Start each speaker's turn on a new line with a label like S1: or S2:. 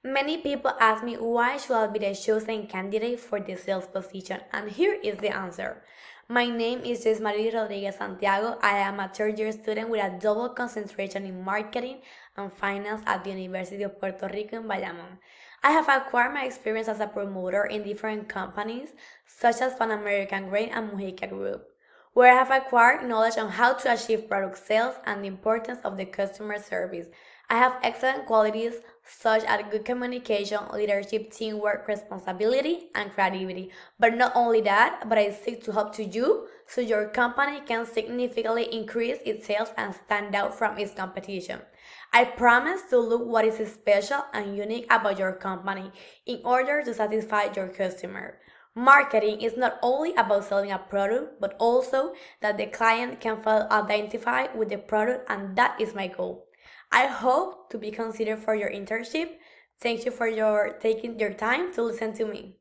S1: Many people ask me why should I be the chosen candidate for the sales position, and here is the answer. My name is Joyce Rodríguez-Santiago. I am a third-year student with a double concentration in marketing and finance at the University of Puerto Rico in Bayamón. I have acquired my experience as a promoter in different companies such as Pan American Grain and Mujica Group, where I have acquired knowledge on how to achieve product sales and the importance of the customer service. I have excellent qualities such as good communication, leadership, teamwork, responsibility, and creativity. But not only that, but I seek to help to you so your company can significantly increase its sales and stand out from its competition. I promise to look what is special and unique about your company in order to satisfy your customer. Marketing is not only about selling a product, but also that the client can feel identified with the product, and that is my goal. I hope to be considered for your internship. Thank you for taking your time to listen to me.